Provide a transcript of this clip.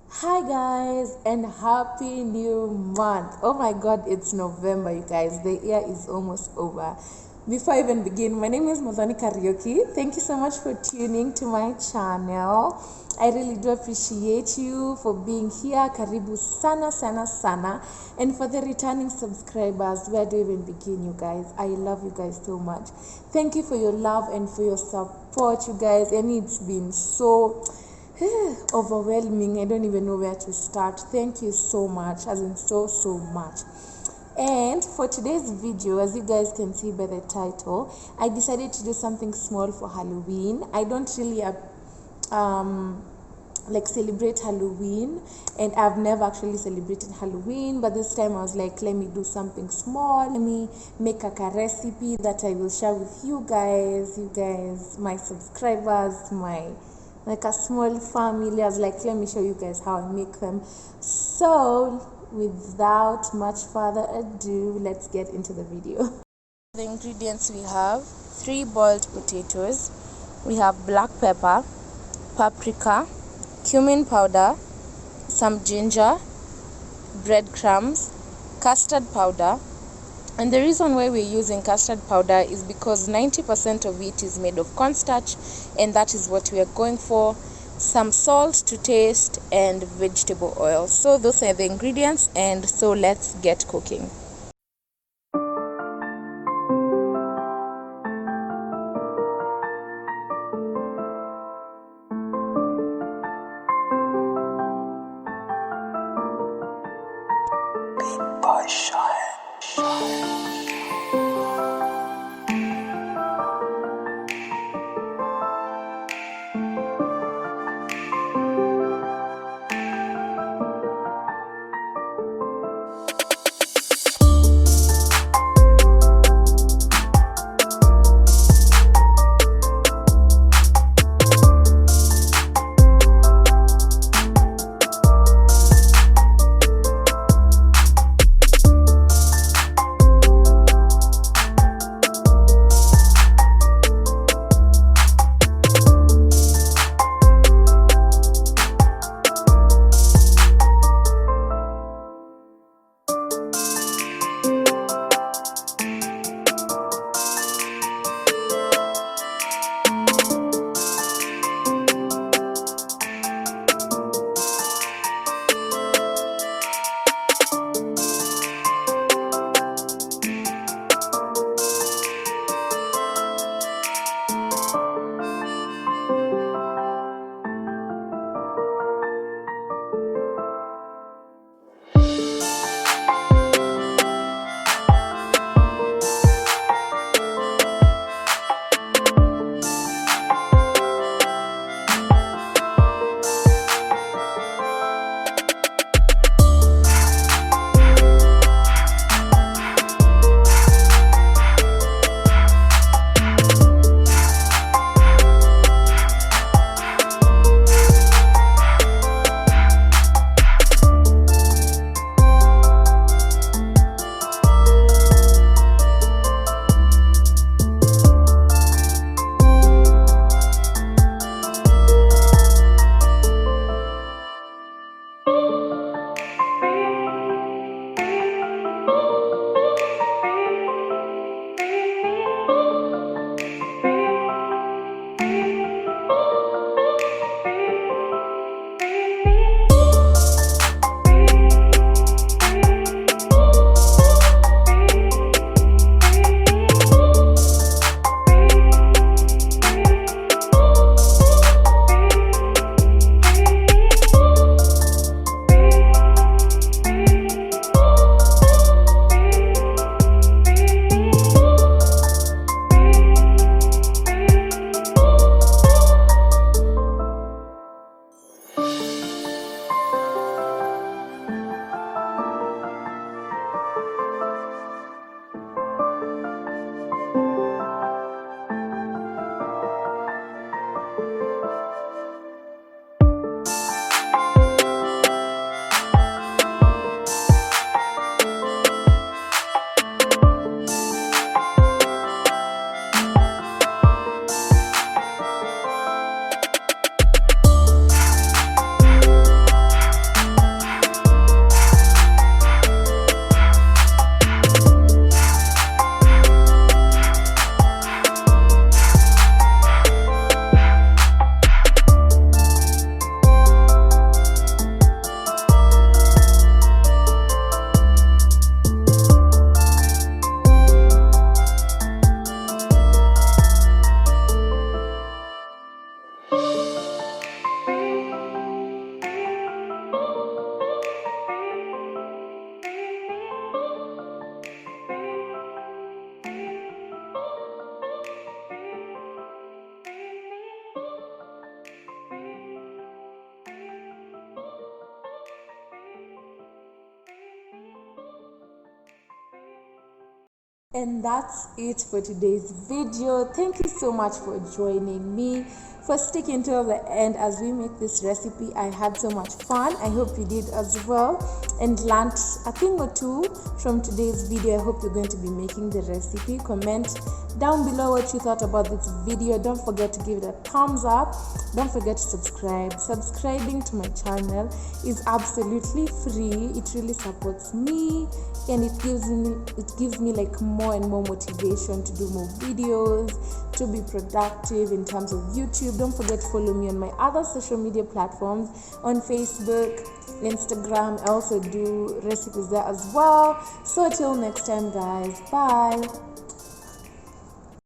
Hi guys and happy new month. Oh my god, it's November, you guys. The year is almost over. Before I even begin, my name is Modhani Karaoke. Thank you so much for tuning to my channel. I really do appreciate you for being here. Karibu sana sana sana. And for the returning subscribers, where do I even begin, you guys? I love you guys so much. Thank you for your love and for your support, you guys. And it's been so overwhelming. I don't even know where to start. Thank you so much, as in so much. And for today's video, as you guys can see by the title, I decided to do something small for Halloween. I don't really like celebrate Halloween, and I've never actually celebrated Halloween, but this time I was like, let me do something small. Let me make a recipe that I will share with you guys, my subscribers, my like a small family. I was like, let me show you guys how I make them. So without much further ado, let's get into the video. The ingredients we have: 3 boiled potatoes, we have black pepper, paprika, cumin powder, some ginger, breadcrumbs, custard powder. And the reason why we're using custard powder is because 90% of it is made of cornstarch, and that is what we are going for. Some salt to taste and vegetable oil. So those are the ingredients, and so let's get cooking. And that's it for today's video. Thank you so much for joining me, for sticking till the end as we make this recipe. I had so much fun. I hope you did as well and learned a thing or two from today's video. I hope you're going to be making the recipe. Comment down below what you thought about this video. Don't forget to give it a thumbs up. Don't forget to subscribe. Subscribing to my channel is absolutely free. It really supports me and it gives me like more and more motivation to do more videos, to be productive in terms of YouTube. Don't forget to follow me on my other social media platforms, on Facebook, Instagram. I also do recipes there as well. So till next time, guys, bye.